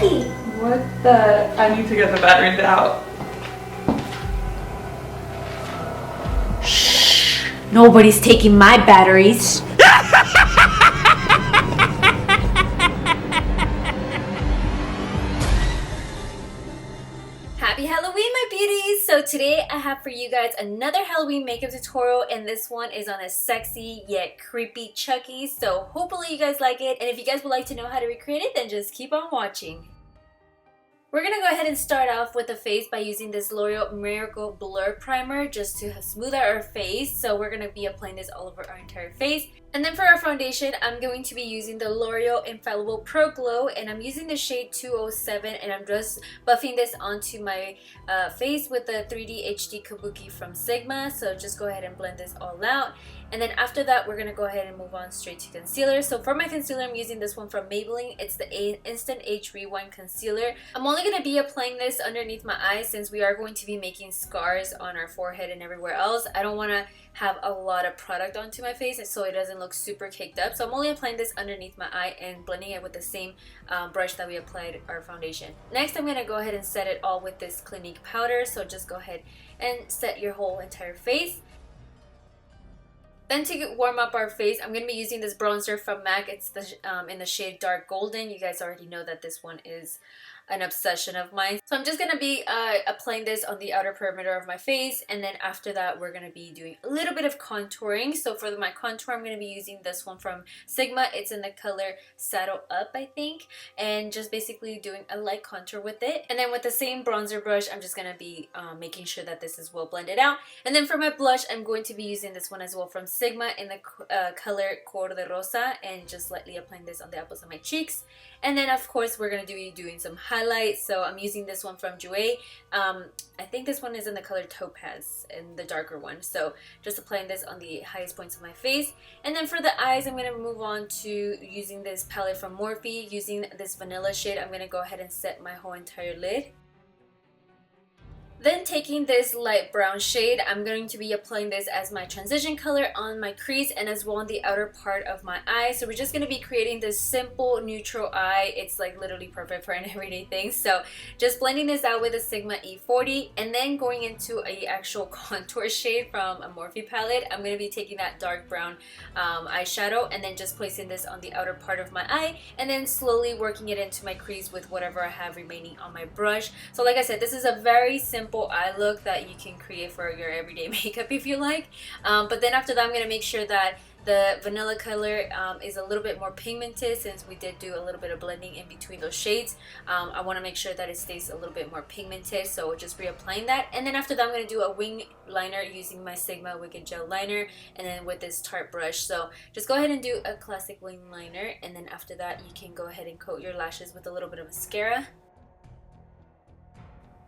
What the? I need to get the batteries out. Shh! Nobody's taking my batteries. Happy Halloween, my beauties! So today I have for you guys another Halloween makeup tutorial, and this one is on a sexy yet creepy Chucky. So hopefully you guys like it, and if you guys would like to know how to recreate it, then just keep on watching. We're gonna go ahead and start off with the face by using this L'Oreal Miracle Blur Primer just to smooth out our face. So we're gonna be applying this all over our entire face. And then for our foundation, I'm going to be using the L'Oreal Infallible Pro Glow, and I'm using the shade 207, and I'm just buffing this onto my face with the 3D HD Kabuki from Sigma. So just go ahead and blend this all out. And then after that, we're going to go ahead and move on straight to concealer. So for my concealer, I'm using this one from Maybelline. It's the Instant Age Rewind Concealer. I'm only going to be applying this underneath my eyes since we are going to be making scars on our forehead and everywhere else. I don't want to have a lot of product onto my face so it doesn't look super caked up. So I'm only applying this underneath my eye and blending it with the same brush that we applied our foundation. Next, I'm going to go ahead and set it all with this Clinique powder. So just go ahead and set your whole entire face. Then to warm up our face, I'm going to be using this bronzer from MAC. It's in the shade Dark Golden. You guys already know that this one is an obsession of mine. So I'm just going to be applying this on the outer perimeter of my face, and then after that we're going to be doing a little bit of contouring. So for my contour, I'm going to be using this one from Sigma. It's in the color Saddle Up, I think, and just basically doing a light contour with it. And then with the same bronzer brush, I'm just going to be making sure that this is well blended out. And then for my blush, I'm going to be using this one as well from Sigma in the color Cor de Rosa, and just lightly applying this on the apples of my cheeks. And then of course we're going to be doing some highlights. So I'm using this one from Jouer. I think this one is in the color Topaz, in the darker one. So just applying this on the highest points of my face. And then for the eyes, I'm going to move on to using this palette from Morphe. Using this vanilla shade, I'm going to go ahead and set my whole entire lid. Then taking this light brown shade, I'm going to be applying this as my transition color on my crease and as well on the outer part of my eye. So we're just going to be creating this simple neutral eye. It's like literally perfect for an everyday thing. So just blending this out with a Sigma E40, and then going into a actual contour shade from a Morphe palette. I'm going to be taking that dark brown eyeshadow and then just placing this on the outer part of my eye, and then slowly working it into my crease with whatever I have remaining on my brush. So like I said, this is a very simple eye look that you can create for your everyday makeup if you like. But then after that, I'm going to make sure that the vanilla color is a little bit more pigmented, since we did do a little bit of blending in between those shades. I want to make sure that it stays a little bit more pigmented, so just reapplying that. And then after that, I'm going to do a wing liner using my Sigma Wicked Gel Liner, and then with this Tarte brush. So just go ahead and do a classic wing liner, and then after that you can go ahead and coat your lashes with a little bit of mascara.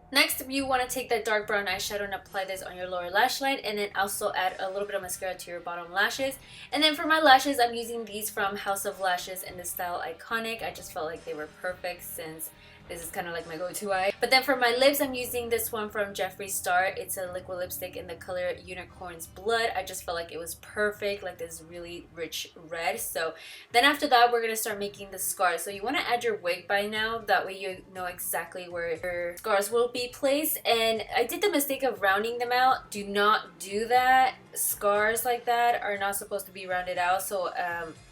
Next, you want to take that dark brown eyeshadow and apply this on your lower lash line, and then also add a little bit of mascara to your bottom lashes. And then for my lashes, I'm using these from House of Lashes in the style Iconic. I just felt like they were perfect since this is kind of like my go-to eye. But then for my lips, I'm using this one from Jeffree Star. It's a liquid lipstick in the color Unicorn's Blood. I just felt like it was perfect, like this really rich red. So then after that, we're going to start making the scars. So you want to add your wig by now. That way you know exactly where your scars will be placed. And I did the mistake of rounding them out. Do not do that. Scars like that are not supposed to be rounded out. So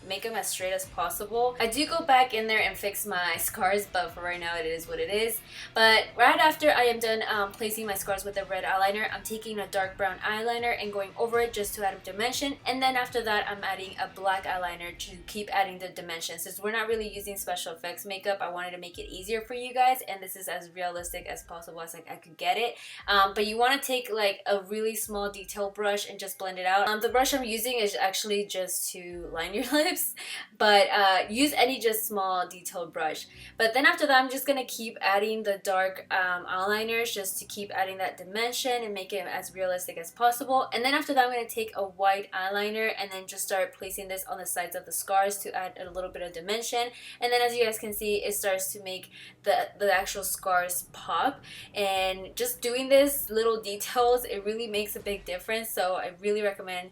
make them as straight as possible. I do go back in there and fix my scars, but for right now it is what it is. But right after I am done placing my scars with a red eyeliner, I'm taking a dark brown eyeliner and going over it just to add dimension. And then after that, I'm adding a black eyeliner to keep adding the dimension. Since we're not really using special effects makeup, I wanted to make it easier for you guys, and this is as realistic as possible as like I could get it. But you want to take like a really small detail brush and just blend it out. The brush I'm using is actually just to line your lips, but use any just small detailed brush. But then after that, I'm just gonna keep adding the dark eyeliners just to keep adding that dimension and make it as realistic as possible. And then after that, I'm gonna take a white eyeliner and then just start placing this on the sides of the scars to add a little bit of dimension. And then as you guys can see, it starts to make the actual scars pop. And just doing this little details, it really makes a big difference. So I really recommend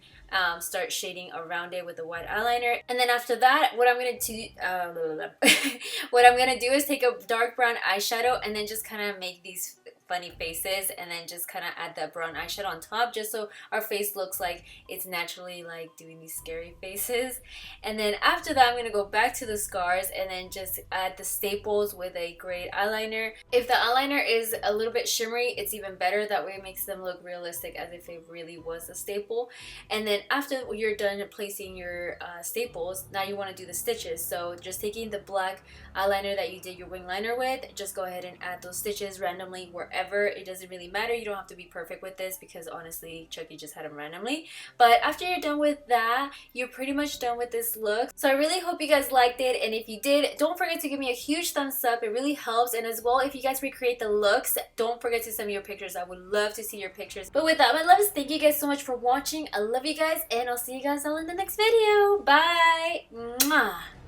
start shading around it with the white eyeliner. And then after that, what I'm gonna do what I'm gonna do is take a dark brown eyeshadow and then just kind of make these funny faces, and then just kind of add that brown eyeshadow on top, just so our face looks like it's naturally like doing these scary faces. And then after that, I'm gonna go back to the scars and then just add the staples with a gray eyeliner. If the eyeliner is a little bit shimmery, it's even better. That way it makes them look realistic, as if it really was a staple. And then after you're done placing your staples, now you want to do the stitches. So just taking the black eyeliner that you did your wing liner with, just go ahead and add those stitches randomly wherever. It doesn't really matter. You don't have to be perfect with this, because honestly Chucky just had them randomly. But after you're done with that, you're pretty much done with this look. So I really hope you guys liked it, and if you did, don't forget to give me a huge thumbs up. It really helps. And as well, if you guys recreate the looks, don't forget to send me your pictures. I would love to see your pictures. But with that, my loves, thank you guys so much for watching. I love you guys, and I'll see you guys all in the next video. Bye. Mwah.